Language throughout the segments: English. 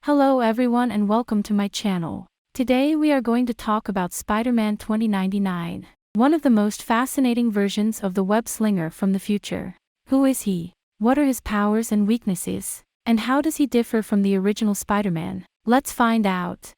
Hello everyone and welcome to my channel. Today we are going to talk about Spider-Man 2099, one of the most fascinating versions of the web slinger from the future. Who is he? What are his powers and weaknesses? And how does he differ from the original Spider-Man? Let's find out.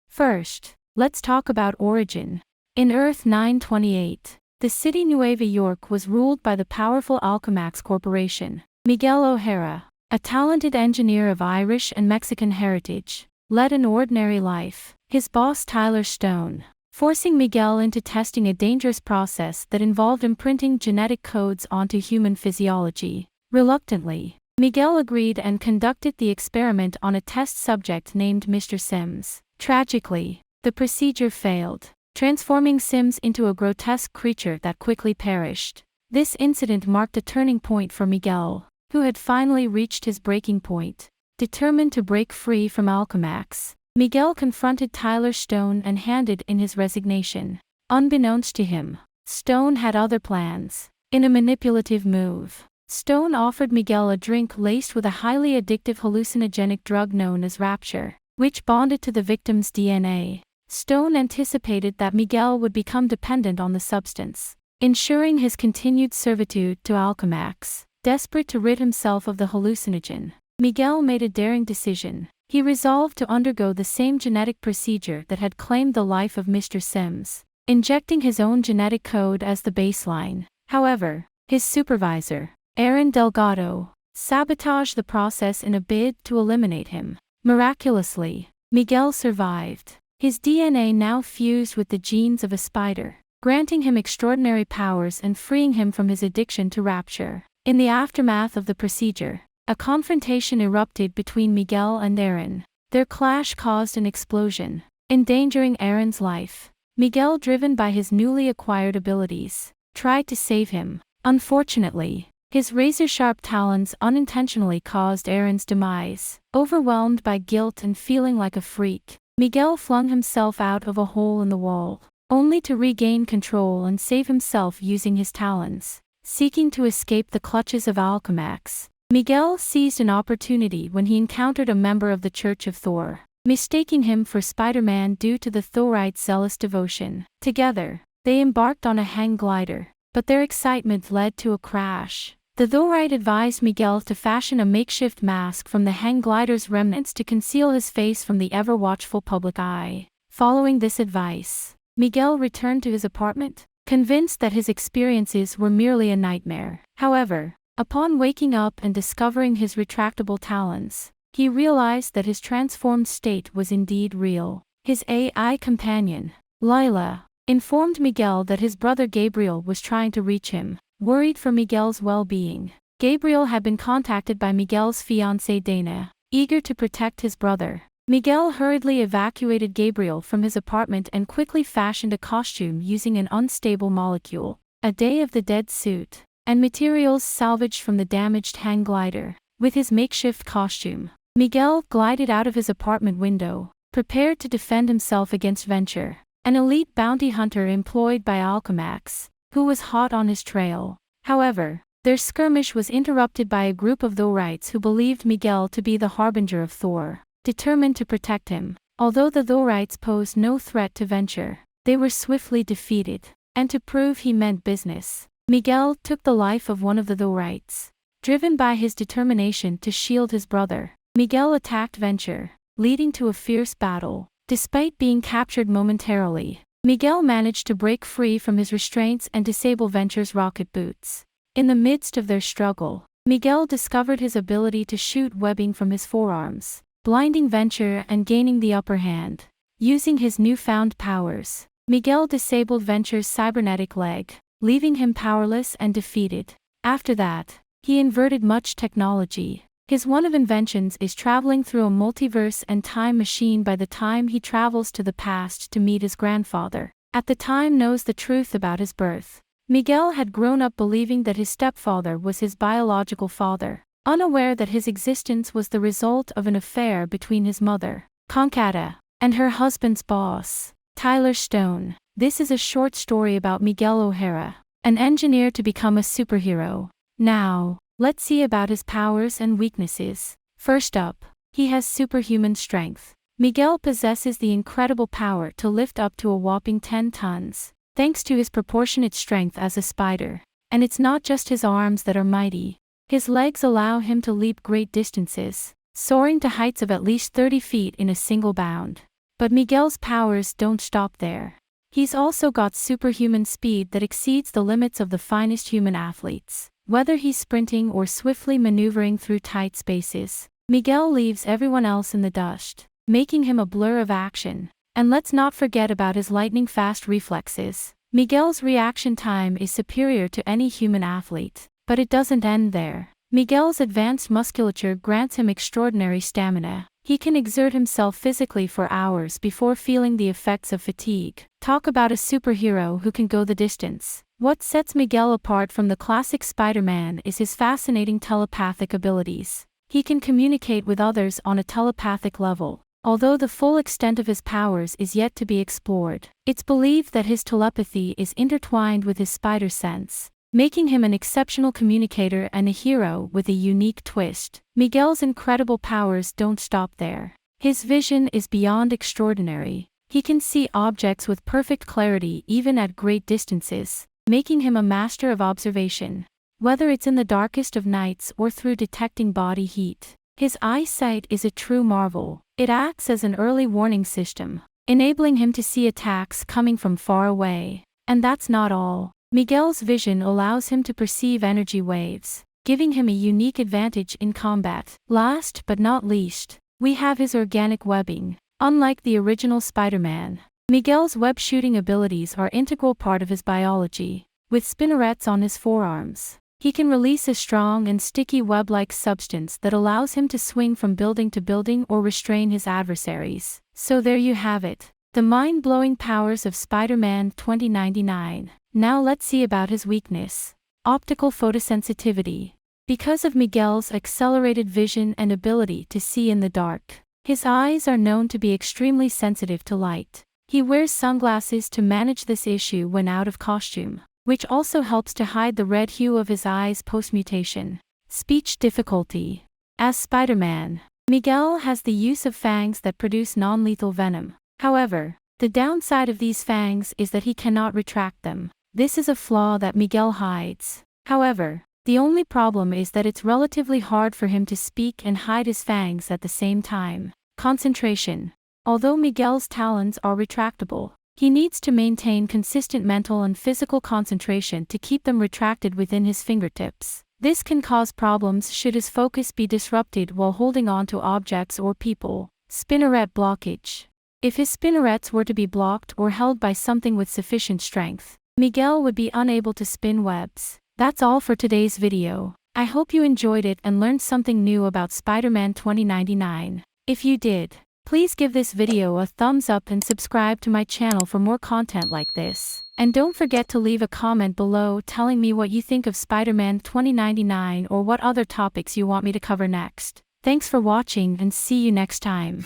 First, let's talk about origin. In Earth 928, the city Nueva York was ruled by the powerful Alchemax Corporation. Miguel O'Hara, a talented engineer of Irish and Mexican heritage, led an ordinary life. His boss Tyler Stone, forcing Miguel into testing a dangerous process that involved imprinting genetic codes onto human physiology. Reluctantly, Miguel agreed and conducted the experiment on a test subject named Mr. Sims. Tragically, the procedure failed, transforming Sims into a grotesque creature that quickly perished. This incident marked a turning point for Miguel, who had finally reached his breaking point. Determined to break free from Alchemax, Miguel confronted Tyler Stone and handed in his resignation. Unbeknownst to him, Stone had other plans. In a manipulative move, Stone offered Miguel a drink laced with a highly addictive hallucinogenic drug known as Rapture, which bonded to the victim's DNA. Stone anticipated that Miguel would become dependent on the substance, ensuring his continued servitude to Alchemax. Desperate to rid himself of the hallucinogen, Miguel made a daring decision. He resolved to undergo the same genetic procedure that had claimed the life of Mr. Sims, injecting his own genetic code as the baseline. However, his supervisor, Aaron Delgado, sabotaged the process in a bid to eliminate him. Miraculously, Miguel survived, his DNA now fused with the genes of a spider, granting him extraordinary powers and freeing him from his addiction to Rapture. In the aftermath of the procedure, a confrontation erupted between Miguel and Aaron. Their clash caused an explosion, endangering Aaron's life. Miguel, driven by his newly acquired abilities, tried to save him. Unfortunately, his razor-sharp talons unintentionally caused Aaron's demise. Overwhelmed by guilt and feeling like a freak, Miguel flung himself out of a hole in the wall, only to regain control and save himself using his talons. Seeking to escape the clutches of Alchemax, Miguel seized an opportunity when he encountered a member of the Church of Thor, mistaking him for Spider-Man due to the Thorite's zealous devotion. Together, they embarked on a hang glider, but their excitement led to a crash. The Thorite advised Miguel to fashion a makeshift mask from the hang glider's remnants to conceal his face from the ever-watchful public eye. Following this advice, Miguel returned to his apartment, convinced that his experiences were merely a nightmare. However, upon waking up and discovering his retractable talons, he realized that his transformed state was indeed real. His AI companion, Lila, informed Miguel that his brother Gabriel was trying to reach him. Worried for Miguel's well-being, Gabriel had been contacted by Miguel's fiancée Dana, eager to protect his brother. Miguel hurriedly evacuated Gabriel from his apartment and quickly fashioned a costume using an unstable molecule, a Day of the Dead suit, and materials salvaged from the damaged hang glider. With his makeshift costume, Miguel glided out of his apartment window, prepared to defend himself against Venture, an elite bounty hunter employed by Alchemax, who was hot on his trail. However, their skirmish was interrupted by a group of Thorites who believed Miguel to be the harbinger of Thor. Determined to protect him, although the Thorites posed no threat to Venture, they were swiftly defeated. And to prove he meant business, Miguel took the life of one of the Thorites. Driven by his determination to shield his brother, Miguel attacked Venture, leading to a fierce battle. Despite being captured momentarily, Miguel managed to break free from his restraints and disable Venture's rocket boots. In the midst of their struggle, Miguel discovered his ability to shoot webbing from his forearms, blinding Venture and gaining the upper hand. Using his newfound powers, Miguel disabled Venture's cybernetic leg, leaving him powerless and defeated. After that, he inverted much technology. His one of inventions is traveling through a multiverse and time machine. By the time he travels to the past to meet his grandfather, at the time knows the truth about his birth. Miguel had grown up believing that his stepfather was his biological father, unaware that his existence was the result of an affair between his mother, Concata, and her husband's boss, Tyler Stone. This is a short story about Miguel O'Hara, an engineer to become a superhero. Now, let's see about his powers and weaknesses. First up, He has superhuman strength. Miguel possesses the incredible power to lift up to a whopping 10 tons, thanks to his proportionate strength as a spider. And it's not just his arms that are mighty. His legs allow him to leap great distances, soaring to heights of at least 30 feet in a single bound. But Miguel's powers don't stop there. He's also got superhuman speed that exceeds the limits of the finest human athletes. Whether he's sprinting or swiftly maneuvering through tight spaces, Miguel leaves everyone else in the dust, making him a blur of action. And let's not forget about his lightning-fast reflexes. Miguel's reaction time is superior to any human athlete. But it doesn't end there. Miguel's advanced musculature grants him extraordinary stamina. He can exert himself physically for hours before feeling the effects of fatigue. Talk about a superhero who can go the distance. What sets Miguel apart from the classic Spider-Man is his fascinating telepathic abilities. He can communicate with others on a telepathic level. Although the full extent of his powers is yet to be explored, it's believed that his telepathy is intertwined with his spider sense, making him an exceptional communicator and a hero with a unique twist. Miguel's incredible powers don't stop there. His vision is beyond extraordinary. He can see objects with perfect clarity even at great distances, making him a master of observation. Whether it's in the darkest of nights or through detecting body heat, his eyesight is a true marvel. It acts as an early warning system, enabling him to see attacks coming from far away. And that's not all. Miguel's vision allows him to perceive energy waves, giving him a unique advantage in combat. Last but not least, we have his organic webbing. Unlike the original Spider-Man, Miguel's web-shooting abilities are an integral part of his biology. With spinnerets on his forearms, he can release a strong and sticky web-like substance that allows him to swing from building to building or restrain his adversaries. So there you have it, the mind-blowing powers of Spider-Man 2099. Now let's see about his weakness. Optical photosensitivity. Because of Miguel's accelerated vision and ability to see in the dark, his eyes are known to be extremely sensitive to light. He wears sunglasses to manage this issue when out of costume, which also helps to hide the red hue of his eyes post-mutation. Speech difficulty. As Spider-Man, Miguel has the use of fangs that produce non-lethal venom. However, the downside of these fangs is that he cannot retract them. This is a flaw that Miguel hides. However, the only problem is that it's relatively hard for him to speak and hide his fangs at the same time. Concentration. Although Miguel's talons are retractable, he needs to maintain consistent mental and physical concentration to keep them retracted within his fingertips. This can cause problems should his focus be disrupted while holding on to objects or people. Spinneret blockage. If his spinnerets were to be blocked or held by something with sufficient strength, Miguel would be unable to spin webs. That's all for today's video. I hope you enjoyed it and learned something new about Spider-Man 2099. If you did, please give this video a thumbs up and subscribe to my channel for more content like this. And don't forget to leave a comment below telling me what you think of Spider-Man 2099 or what other topics you want me to cover next. Thanks for watching and see you next time.